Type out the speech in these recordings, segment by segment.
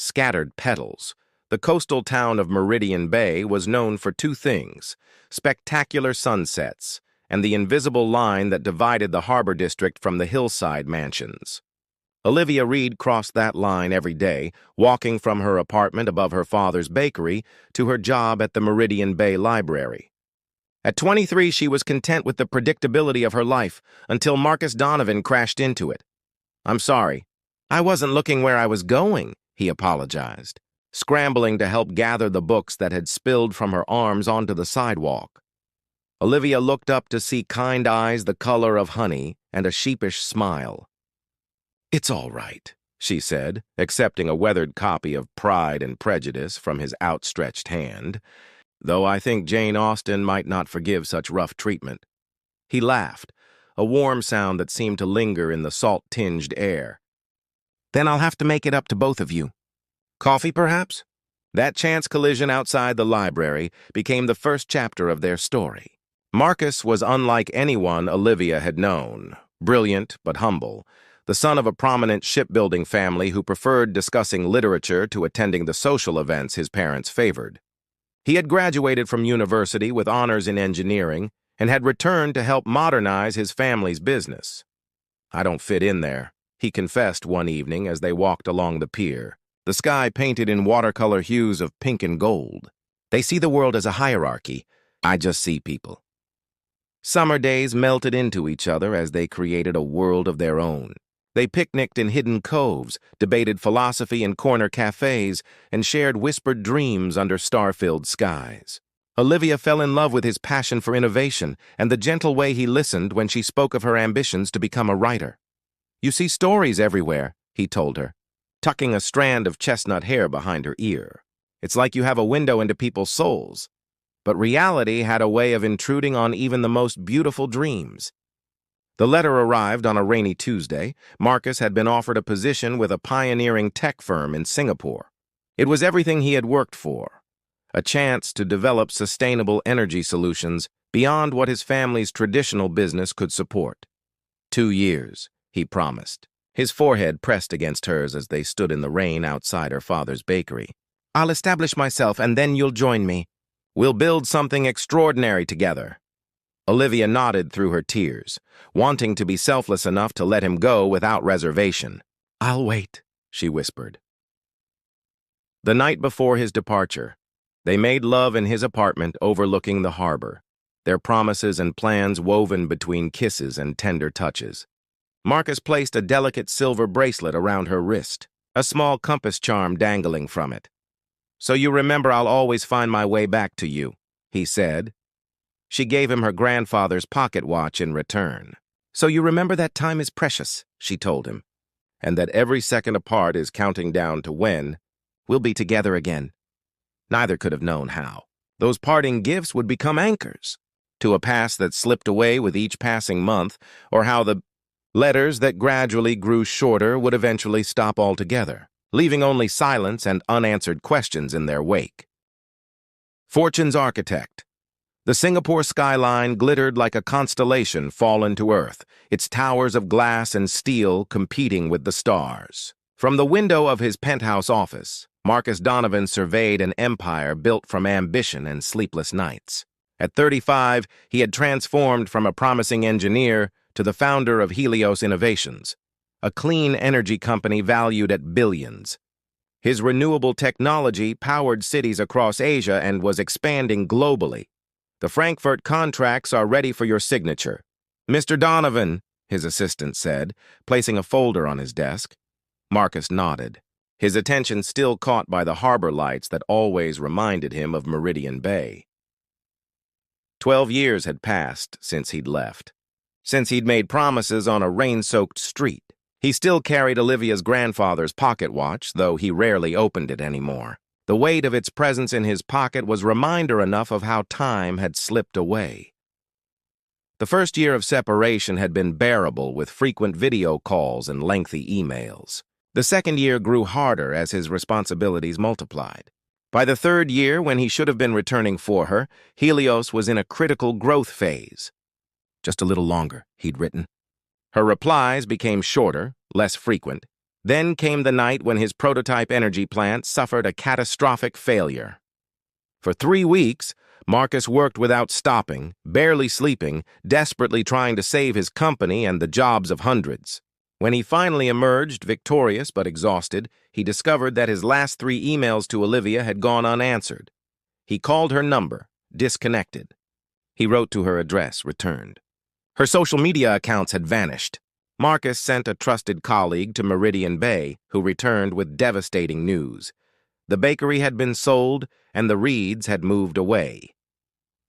scattered petals. The coastal town of Meridian Bay was known for two things: spectacular sunsets and the invisible line that divided the harbor district from the hillside mansions. Olivia Reed crossed that line every day, walking from her apartment above her father's bakery to her job at the Meridian Bay Library. At 23, she was content with the predictability of her life until Marcus Donovan crashed into it. "I'm sorry. I wasn't looking where I was going," he apologized, scrambling to help gather the books that had spilled from her arms onto the sidewalk. Olivia looked up to see kind eyes the color of honey and a sheepish smile. "It's all right," she said, accepting a weathered copy of Pride and Prejudice from his outstretched hand, "though I think Jane Austen might not forgive such rough treatment." He laughed, a warm sound that seemed to linger in the salt-tinged air. "Then I'll have to make it up to both of you. Coffee, perhaps?" That chance collision outside the library became the first chapter of their story. Marcus was unlike anyone Olivia had known, brilliant but humble, the son of a prominent shipbuilding family who preferred discussing literature to attending the social events his parents favored. He had graduated from university with honors in engineering and had returned to help modernize his family's business. "I don't fit in there," he confessed one evening as they walked along the pier, the sky painted in watercolor hues of pink and gold. "They see the world as a hierarchy. I just see people." Summer days melted into each other as they created a world of their own. They picnicked in hidden coves, debated philosophy in corner cafes, and shared whispered dreams under star-filled skies. Olivia fell in love with his passion for innovation and the gentle way he listened when she spoke of her ambitions to become a writer. "You see stories everywhere," he told her, tucking a strand of chestnut hair behind her ear. "It's like you have a window into people's souls." But reality had a way of intruding on even the most beautiful dreams. The letter arrived on a rainy Tuesday. Marcus had been offered a position with a pioneering tech firm in Singapore. It was everything he had worked for, a chance to develop sustainable energy solutions beyond what his family's traditional business could support. 2 years, he promised, his forehead pressed against hers as they stood in the rain outside her father's bakery. "I'll establish myself, and then you'll join me. We'll build something extraordinary together." Olivia nodded through her tears, wanting to be selfless enough to let him go without reservation. "I'll wait," she whispered. The night before his departure, they made love in his apartment overlooking the harbor, their promises and plans woven between kisses and tender touches. Marcus placed a delicate silver bracelet around her wrist, a small compass charm dangling from it. "So you remember I'll always find my way back to you," he said. She gave him her grandfather's pocket watch in return. "So you remember that time is precious," she told him, "and that every second apart is counting down to when we'll be together again." Neither could have known how. Those parting gifts would become anchors to a past that slipped away with each passing month, or how the letters that gradually grew shorter would eventually stop altogether, leaving only silence and unanswered questions in their wake. Fortune's architect. The Singapore skyline glittered like a constellation fallen to earth, its towers of glass and steel competing with the stars. From the window of his penthouse office, Marcus Donovan surveyed an empire built from ambition and sleepless nights. At 35, he had transformed from a promising engineer to the founder of Helios Innovations, a clean energy company valued at billions. His renewable technology powered cities across Asia and was expanding globally. "The Frankfurt contracts are ready for your signature." "Mr. Donovan," his assistant said, placing a folder on his desk. Marcus nodded, his attention still caught by the harbor lights that always reminded him of Meridian Bay. 12 years had passed since he'd left, since he'd made promises on a rain-soaked street. He still carried Olivia's grandfather's pocket watch, though he rarely opened it anymore. The weight of its presence in his pocket was reminder enough of how time had slipped away. The first year of separation had been bearable with frequent video calls and lengthy emails. The second year grew harder as his responsibilities multiplied. By the third year, when he should have been returning for her, Helios was in a critical growth phase. "Just a little longer," he'd written. Her replies became shorter, less frequent. Then came the night when his prototype energy plant suffered a catastrophic failure. For 3 weeks, Marcus worked without stopping, barely sleeping, desperately trying to save his company and the jobs of hundreds. When he finally emerged, victorious but exhausted, he discovered that his last 3 emails to Olivia had gone unanswered. He called her number, disconnected. He wrote to her address, returned. Her social media accounts had vanished. Marcus sent a trusted colleague to Meridian Bay, who returned with devastating news. The bakery had been sold, and the Reeds had moved away.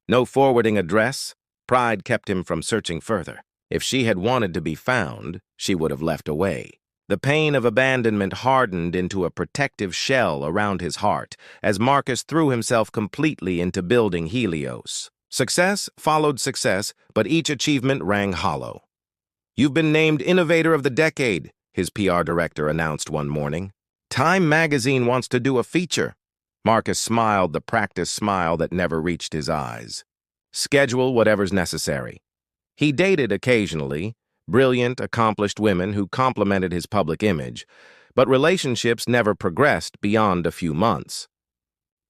No forwarding address, pride kept him from searching further. If she had wanted to be found, she would have left away. The pain of abandonment hardened into a protective shell around his heart as Marcus threw himself completely into building Helios. Success followed success, but each achievement rang hollow. "You've been named Innovator of the Decade," his PR director announced one morning. "Time magazine wants to do a feature." Marcus smiled the practiced smile that never reached his eyes. Schedule whatever's necessary. He dated occasionally, brilliant, accomplished women who complimented his public image, but relationships never progressed beyond a few months.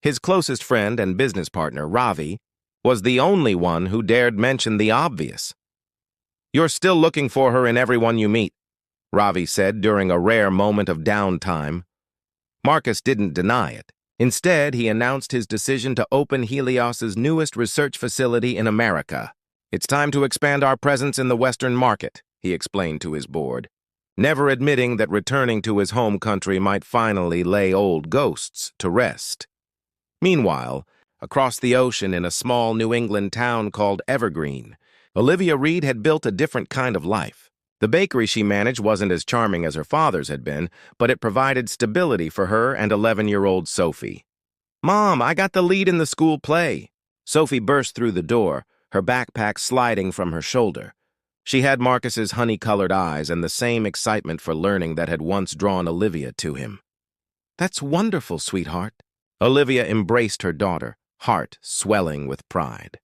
His closest friend and business partner, Ravi, was the only one who dared mention the obvious. "You're still looking for her in everyone you meet," Ravi said during a rare moment of downtime. Marcus didn't deny it. Instead, he announced his decision to open Helios's newest research facility in America. "It's time to expand our presence in the Western market," he explained to his board, never admitting that returning to his home country might finally lay old ghosts to rest. Meanwhile, across the ocean in a small New England town called Evergreen, Olivia Reed had built a different kind of life. The bakery she managed wasn't as charming as her father's had been, but it provided stability for her and 11-year-old Sophie. "Mom, I got the lead in the school play." Sophie burst through the door, her backpack sliding from her shoulder. She had Marcus's honey-colored eyes and the same excitement for learning that had once drawn Olivia to him. "That's wonderful, sweetheart." Olivia embraced her daughter, heart swelling with pride.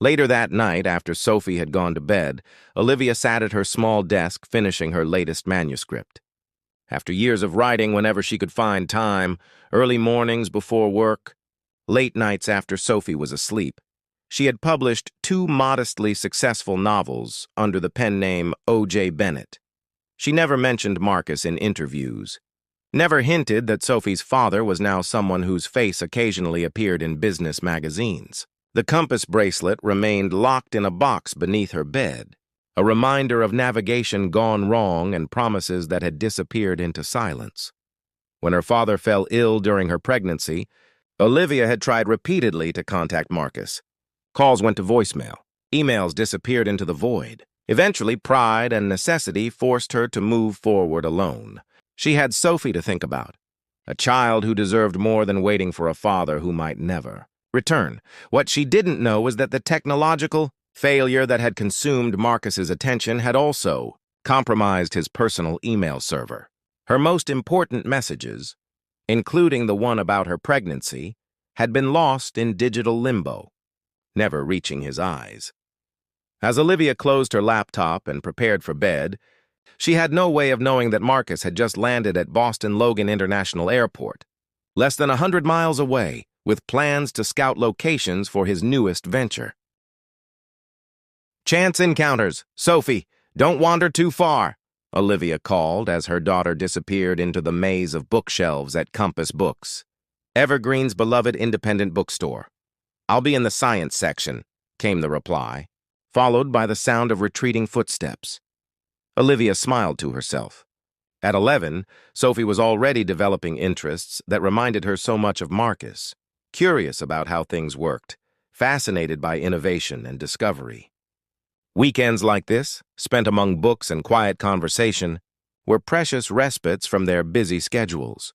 Later that night, after Sophie had gone to bed, Olivia sat at her small desk finishing her latest manuscript. After years of writing whenever she could find time, early mornings before work, late nights after Sophie was asleep, she had published 2 modestly successful novels under the pen name O.J. Bennett. She never mentioned Marcus in interviews, never hinted that Sophie's father was now someone whose face occasionally appeared in business magazines. The compass bracelet remained locked in a box beneath her bed, a reminder of navigation gone wrong and promises that had disappeared into silence. When her father fell ill during her pregnancy, Olivia had tried repeatedly to contact Marcus. Calls went to voicemail. Emails disappeared into the void. Eventually, pride and necessity forced her to move forward alone. She had Sophie to think about, a child who deserved more than waiting for a father who might never return. What she didn't know was that the technological failure that had consumed Marcus's attention had also compromised his personal email server. Her most important messages, including the one about her pregnancy, had been lost in digital limbo, never reaching his eyes. As Olivia closed her laptop and prepared for bed, she had no way of knowing that Marcus had just landed at Boston Logan International Airport, less than 100 miles away, with plans to scout locations for his newest venture. "Chance encounters. Sophie, don't wander too far," Olivia called as her daughter disappeared into the maze of bookshelves at Compass Books, Evergreen's beloved independent bookstore. "I'll be in the science section," came the reply, followed by the sound of retreating footsteps. Olivia smiled to herself. At 11, Sophie was already developing interests that reminded her so much of Marcus, curious about how things worked, fascinated by innovation and discovery. Weekends like this, spent among books and quiet conversation, were precious respites from their busy schedules.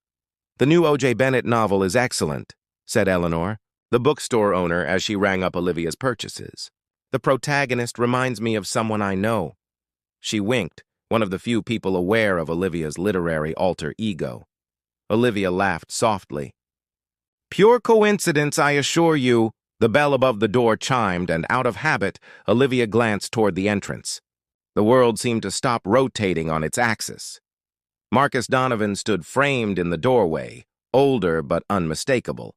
"The new O.J. Bennett novel is excellent," said Eleanor, the bookstore owner, as she rang up Olivia's purchases. "The protagonist reminds me of someone I know." She winked, one of the few people aware of Olivia's literary alter ego. Olivia laughed softly. "Pure coincidence, I assure you." The bell above the door chimed, and out of habit, Olivia glanced toward the entrance. The world seemed to stop rotating on its axis. Marcus Donovan stood framed in the doorway, older but unmistakable.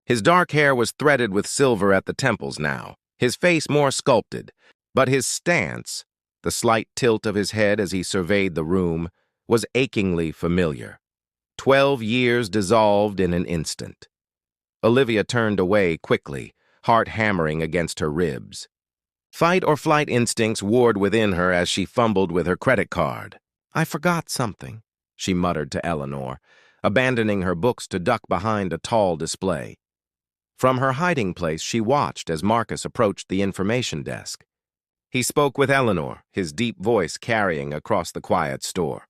His dark hair was threaded with silver at the temples now, his face more sculpted, but his stance, the slight tilt of his head as he surveyed the room, was achingly familiar. 12 years dissolved in an instant. Olivia turned away quickly, heart hammering against her ribs. Fight or flight instincts warred within her as she fumbled with her credit card. "I forgot something," she muttered to Eleanor, abandoning her books to duck behind a tall display. From her hiding place, she watched as Marcus approached the information desk. He spoke with Eleanor, his deep voice carrying across the quiet store.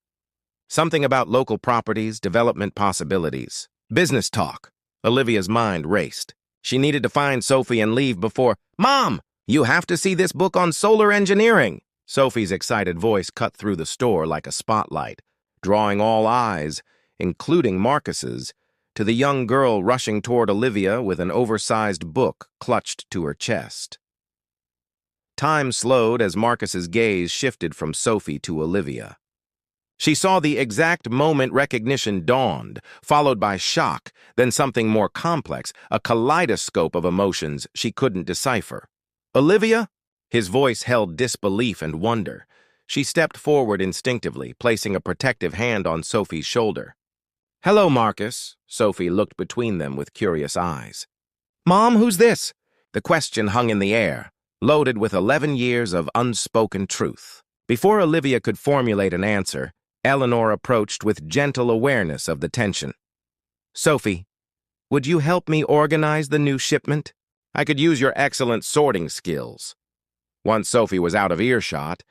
Something about local properties, development possibilities, business talk. Olivia's mind raced. She needed to find Sophie and leave before— "Mom, you have to see this book on solar engineering!" Sophie's excited voice cut through the store like a spotlight, drawing all eyes, including Marcus's, to the young girl rushing toward Olivia with an oversized book clutched to her chest. Time slowed as Marcus's gaze shifted from Sophie to Olivia. She saw the exact moment recognition dawned, followed by shock, then something more complex, a kaleidoscope of emotions she couldn't decipher. "Olivia?" His voice held disbelief and wonder. She stepped forward instinctively, placing a protective hand on Sophie's shoulder. "Hello, Marcus." Sophie looked between them with curious eyes. "Mom, who's this?" The question hung in the air, loaded with 11 years of unspoken truth. Before Olivia could formulate an answer, Eleanor approached with gentle awareness of the tension. "Sophie, would you help me organize the new shipment? I could use your excellent sorting skills." Once Sophie was out of earshot,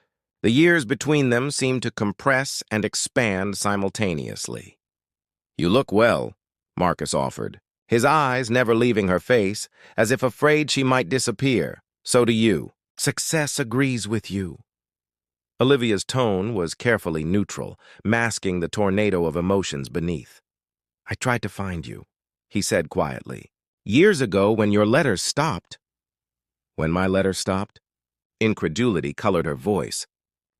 the years between them seemed to compress and expand simultaneously. "You look well," Marcus offered, his eyes never leaving her face, as if afraid she might disappear. "So do you." "Success agrees with you." Olivia's tone was carefully neutral, masking the tornado of emotions beneath. "I tried to find you," he said quietly. "Years ago when your letters stopped." "When my letters stopped?" Incredulity colored her voice.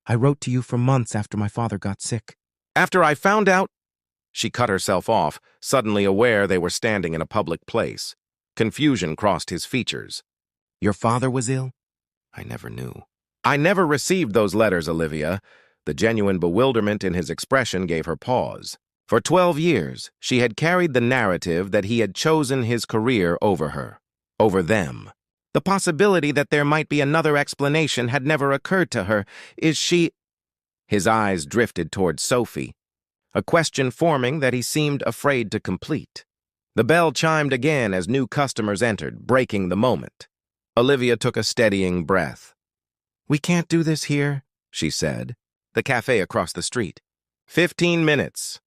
"I wrote to you for months after my father got sick." "After I found out—" She cut herself off, suddenly aware they were standing in a public place. Confusion crossed his features. "Your father was ill?" "I never knew." "I never received those letters, Olivia." The genuine bewilderment in his expression gave her pause. For 12 years, she had carried the narrative that he had chosen his career over her, over them. The possibility that there might be another explanation had never occurred to her. "Is she—" His eyes drifted toward Sophie, a question forming that he seemed afraid to complete. The bell chimed again as new customers entered, breaking the moment. Olivia took a steadying breath. "We can't do this here," she said. "The cafe across the street." 15 minutes.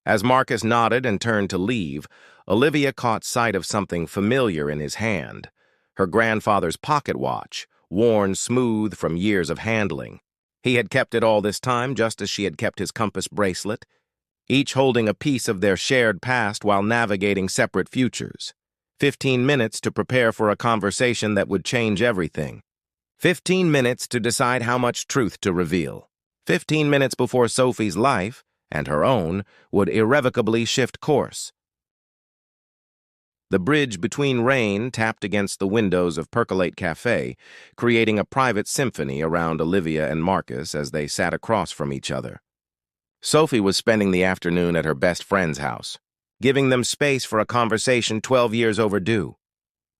As Marcus nodded and turned to leave, Olivia caught sight of something familiar in his hand. Her grandfather's pocket watch, worn smooth from years of handling. He had kept it all this time, just as she had kept his compass bracelet, each holding a piece of their shared past while navigating separate futures. 15 minutes to prepare for a conversation that would change everything. 15 minutes to decide how much truth to reveal. 15 minutes before Sophie's life, and her own, would irrevocably shift course. The bridge between rain tapped against the windows of Percolate Café, creating a private symphony around Olivia and Marcus as they sat across from each other. Sophie was spending the afternoon at her best friend's house, giving them space for a conversation 12 years overdue.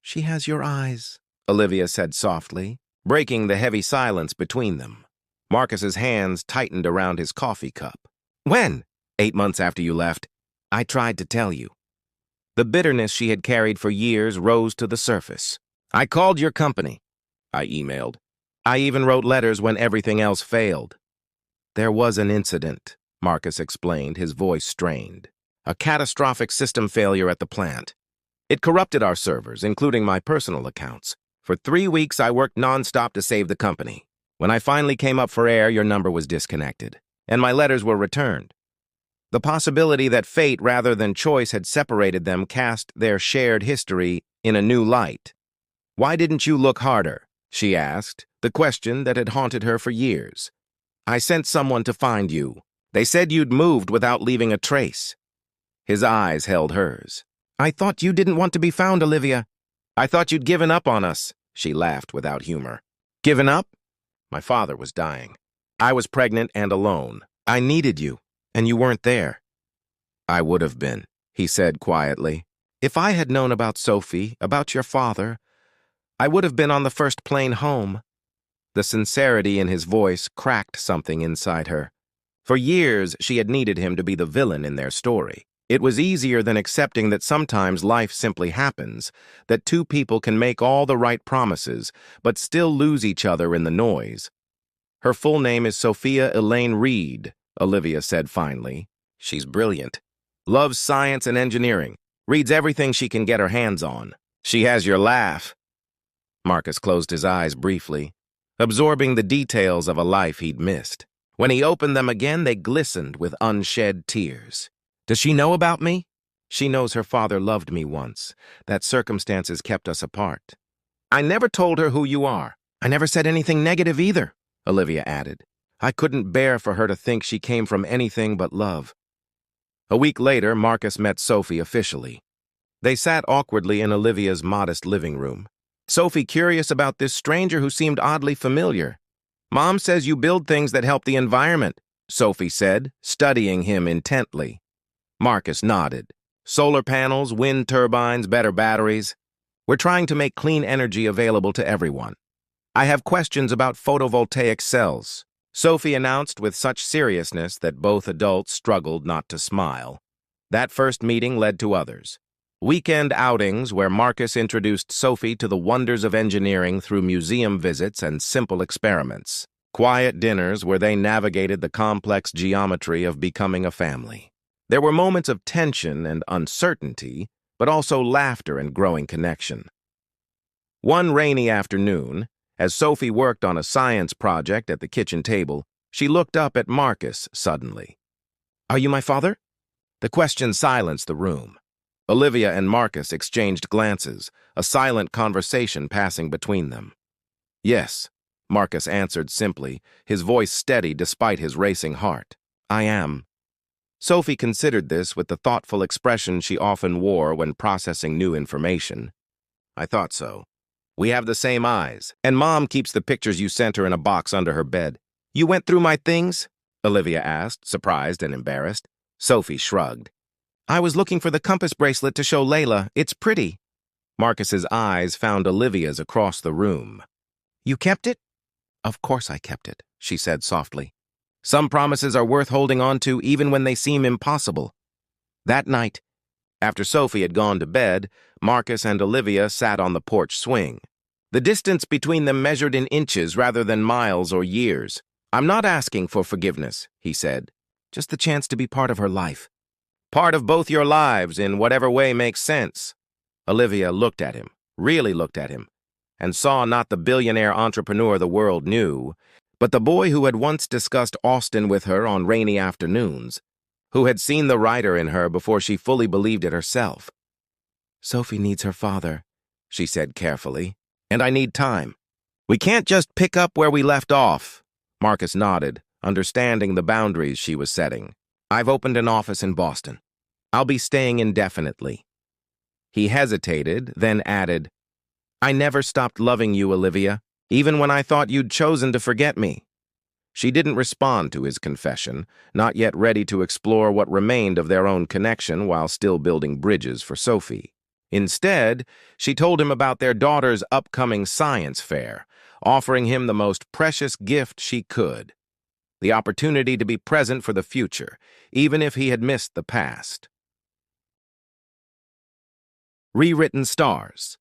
"She has your eyes," Olivia said softly, breaking the heavy silence between them. Marcus's hands tightened around his coffee cup. "When?" 8 months after you left. "I tried to tell you." The bitterness she had carried for years rose to the surface. "I called your company," I emailed. "I even wrote letters when everything else failed." "There was an incident," Marcus explained, his voice strained. "A catastrophic system failure at the plant. It corrupted our servers, including my personal accounts. For 3 weeks, I worked nonstop to save the company. When I finally came up for air, your number was disconnected, and my letters were returned. The possibility that fate rather than choice had separated them cast their shared history in a new light. "Why didn't you look harder?" she asked, the question that had haunted her for years. "I sent someone to find you. They said you'd moved without leaving a trace. His eyes held hers. I thought you didn't want to be found, Olivia. I thought you'd given up on us. She laughed without humor. Given up? My father was dying. I was pregnant and alone. I needed you, and you weren't there. I would have been, he said quietly. If I had known about Sophie, about your father, I would have been on the first plane home. The sincerity in his voice cracked something inside her. For years, she had needed him to be the villain in their story. It was easier than accepting that sometimes life simply happens, that two people can make all the right promises, but still lose each other in the noise. Her full name is Sophia Elaine Reed, Olivia said finally. She's brilliant. Loves science and engineering. Reads everything she can get her hands on. She has your laugh. Marcus closed his eyes briefly, absorbing the details of a life he'd missed. When he opened them again, they glistened with unshed tears. Does she know about me? She knows her father loved me once, that circumstances kept us apart. I never told her who you are. I never said anything negative either, Olivia added. I couldn't bear for her to think she came from anything but love. A week later, Marcus met Sophie officially. They sat awkwardly in Olivia's modest living room. Sophie curious about this stranger who seemed oddly familiar. Mom says you build things that help the environment, Sophie said, studying him intently. Marcus nodded. Solar panels, wind turbines, better batteries. We're trying to make clean energy available to everyone. I have questions about photovoltaic cells, Sophie announced with such seriousness that both adults struggled not to smile. That first meeting led to others. Weekend outings where Marcus introduced Sophie to the wonders of engineering through museum visits and simple experiments. Quiet dinners where they navigated the complex geometry of becoming a family. There were moments of tension and uncertainty, but also laughter and growing connection. One rainy afternoon, as Sophie worked on a science project at the kitchen table, she looked up at Marcus suddenly. Are you my father? The question silenced the room. Olivia and Marcus exchanged glances, a silent conversation passing between them. Yes, Marcus answered simply, his voice steady despite his racing heart. I am. Sophie considered this with the thoughtful expression she often wore when processing new information. I thought so. We have the same eyes, and Mom keeps the pictures you sent her in a box under her bed. You went through my things? Olivia asked, surprised and embarrassed. Sophie shrugged. I was looking for the compass bracelet to show Layla. It's pretty. Marcus's eyes found Olivia's across the room. You kept it? Of course I kept it, she said softly. Some promises are worth holding on to even when they seem impossible. That night, after Sophie had gone to bed, Marcus and Olivia sat on the porch swing. The distance between them measured in inches rather than miles or years. I'm not asking for forgiveness, he said. Just the chance to be part of her life. Part of both your lives in whatever way makes sense. Olivia looked at him, really looked at him, and saw not the billionaire entrepreneur the world knew, but the boy who had once discussed Austin with her on rainy afternoons, who had seen the writer in her before she fully believed it herself. Sophie needs her father, she said carefully, and I need time. We can't just pick up where we left off. Marcus nodded, understanding the boundaries she was setting. I've opened an office in Boston. I'll be staying indefinitely. He hesitated, then added, I never stopped loving you, Olivia, even when I thought you'd chosen to forget me. She didn't respond to his confession, not yet ready to explore what remained of their own connection while still building bridges for Sophie. Instead, she told him about their daughter's upcoming science fair, offering him the most precious gift she could, the opportunity to be present for the future, even if he had missed the past. Rewritten stars.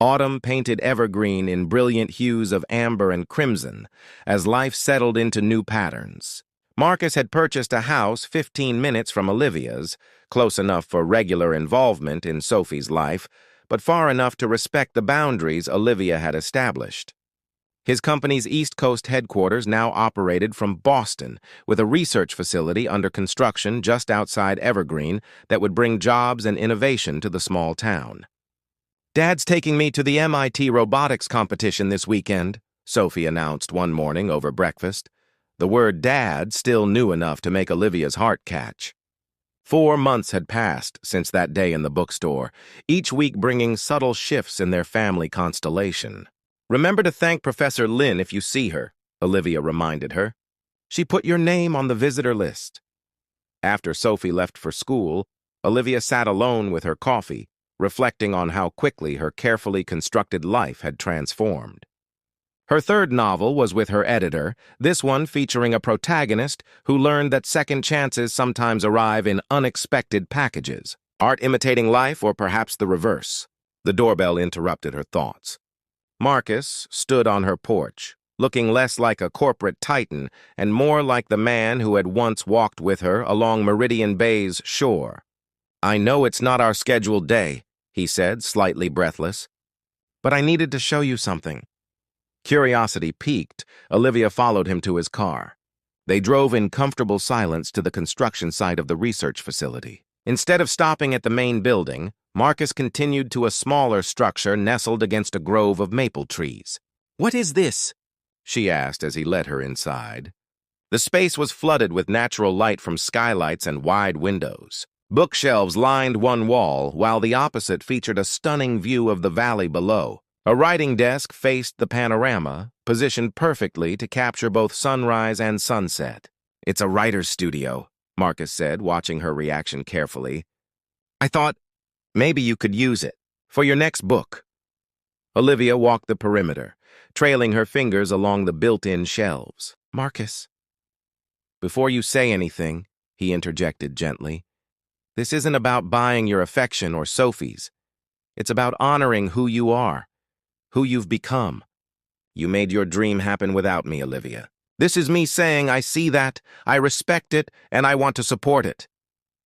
Autumn painted evergreen in brilliant hues of amber and crimson as life settled into new patterns. Marcus had purchased a house 15 minutes from Olivia's, close enough for regular involvement in Sophie's life, but far enough to respect the boundaries Olivia had established. His company's East Coast headquarters now operated from Boston, with a research facility under construction just outside Evergreen that would bring jobs and innovation to the small town. Dad's taking me to the MIT robotics competition this weekend, Sophie announced one morning over breakfast. The word dad still knew enough to make Olivia's heart catch. 4 months had passed since that day in the bookstore, each week bringing subtle shifts in their family constellation. "Remember to thank Professor Lin if you see her," Olivia reminded her. "She put your name on the visitor list." After Sophie left for school, Olivia sat alone with her coffee, reflecting on how quickly her carefully constructed life had transformed. Her third novel was with her editor, this one featuring a protagonist who learned that second chances sometimes arrive in unexpected packages. Art imitating life, or perhaps the reverse. The doorbell interrupted her thoughts. Marcus stood on her porch, looking less like a corporate titan and more like the man who had once walked with her along Meridian Bay's shore. "I know it's not our scheduled day," he said, slightly breathless, "but I needed to show you something." Curiosity piqued, Olivia followed him to his car. They drove in comfortable silence to the construction site of the research facility. Instead of stopping at the main building, Marcus continued to a smaller structure nestled against a grove of maple trees. "What is this?" she asked as he led her inside. The space was flooded with natural light from skylights and wide windows. Bookshelves lined one wall, while the opposite featured a stunning view of the valley below. A writing desk faced the panorama, positioned perfectly to capture both sunrise and sunset. "It's a writer's studio," Marcus said, watching her reaction carefully. "I thought maybe you could use it for your next book." Olivia walked the perimeter, trailing her fingers along the built-in shelves. "Marcus." "Before you say anything," he interjected gently, "this isn't about buying your affection or Sophie's. It's about honoring who you are, who you've become. You made your dream happen without me, Olivia. This is me saying I see that, I respect it, and I want to support it."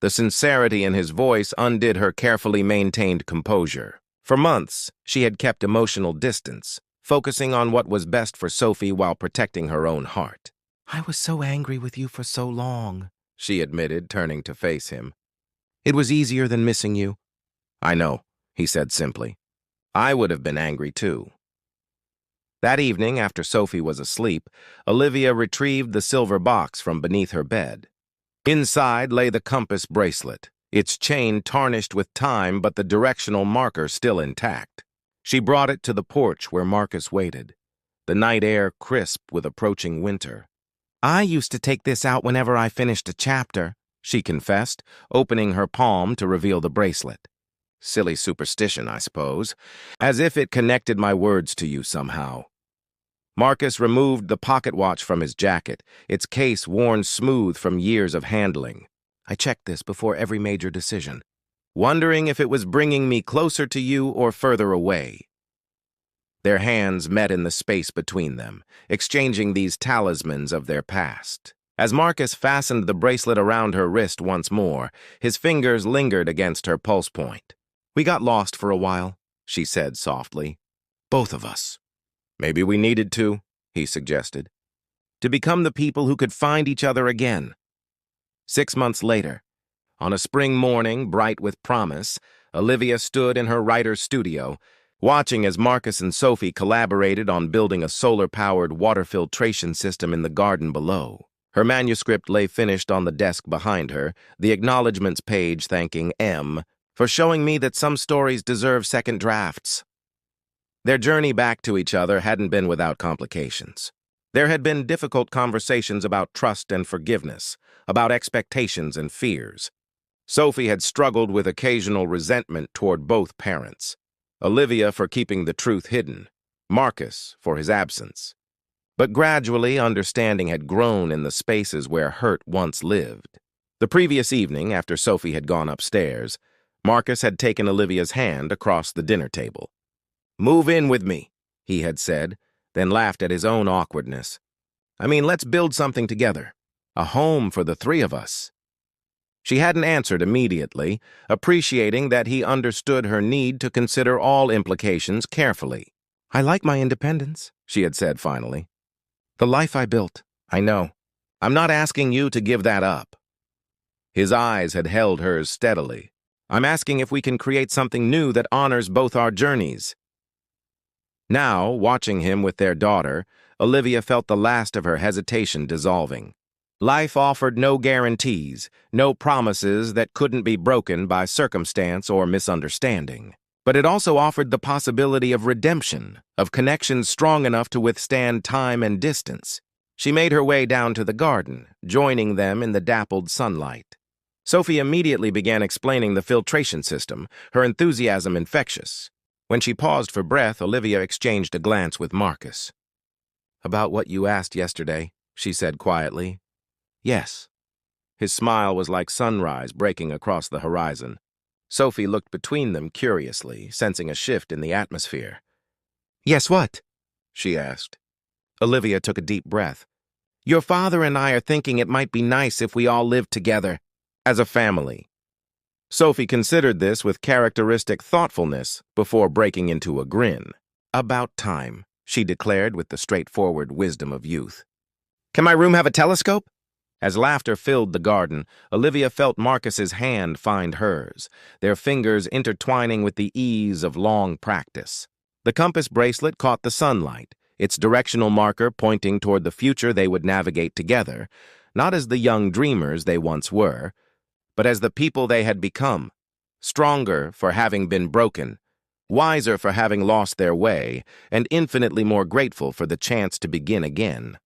The sincerity in his voice undid her carefully maintained composure. For months, she had kept emotional distance, focusing on what was best for Sophie while protecting her own heart. "I was so angry with you for so long," she admitted, turning to face him. "It was easier than missing you." "I know," he said simply. "I would have been angry too." That evening, after Sophie was asleep, Olivia retrieved the silver box from beneath her bed. Inside lay the compass bracelet, its chain tarnished with time but the directional marker still intact. She brought it to the porch where Marcus waited, the night air crisp with approaching winter. "I used to take this out whenever I finished a chapter," she confessed, opening her palm to reveal the bracelet. "Silly superstition, I suppose, as if it connected my words to you somehow." Marcus removed the pocket watch from his jacket, its case worn smooth from years of handling. "I checked this before every major decision, wondering if it was bringing me closer to you or further away." Their hands met in the space between them, exchanging these talismans of their past. As Marcus fastened the bracelet around her wrist once more, his fingers lingered against her pulse point. "We got lost for a while," she said softly. "Both of us." "Maybe we needed to," he suggested, "to become the people who could find each other again." 6 months later, on a spring morning bright with promise, Olivia stood in her writer's studio, watching as Marcus and Sophie collaborated on building a solar-powered water filtration system in the garden below. Her manuscript lay finished on the desk behind her, the acknowledgments page thanking M for showing me that some stories deserve second drafts. Their journey back to each other hadn't been without complications. There had been difficult conversations about trust and forgiveness, about expectations and fears. Sophie had struggled with occasional resentment toward both parents. Olivia for keeping the truth hidden, Marcus for his absence. But gradually, understanding had grown in the spaces where hurt once lived. The previous evening, after Sophie had gone upstairs, Marcus had taken Olivia's hand across the dinner table. "Move in with me," he had said, then laughed at his own awkwardness. "I mean, let's build something together. A home for the three of us." She hadn't answered immediately, appreciating that he understood her need to consider all implications carefully. "I like my independence," she had said finally. "The life I built, I know. I'm not asking you to give that up." His eyes had held hers steadily. "I'm asking if we can create something new that honors both our journeys." Now, watching him with their daughter, Olivia felt the last of her hesitation dissolving. Life offered no guarantees, no promises that couldn't be broken by circumstance or misunderstanding. But it also offered the possibility of redemption, of connections strong enough to withstand time and distance. She made her way down to the garden, joining them in the dappled sunlight. Sophie immediately began explaining the filtration system, her enthusiasm infectious. When she paused for breath, Olivia exchanged a glance with Marcus. "About what you asked yesterday," she said quietly. "Yes." His smile was like sunrise breaking across the horizon. Sophie looked between them curiously, sensing a shift in the atmosphere. "Yes, what?" she asked. Olivia took a deep breath. "Your father and I are thinking it might be nice if we all lived together, as a family." Sophie considered this with characteristic thoughtfulness before breaking into a grin. "About time," she declared with the straightforward wisdom of youth. "Can my room have a telescope?" As laughter filled the garden, Olivia felt Marcus's hand find hers, their fingers intertwining with the ease of long practice. The compass bracelet caught the sunlight, its directional marker pointing toward the future they would navigate together, not as the young dreamers they once were, but as the people they had become, stronger for having been broken, wiser for having lost their way, and infinitely more grateful for the chance to begin again.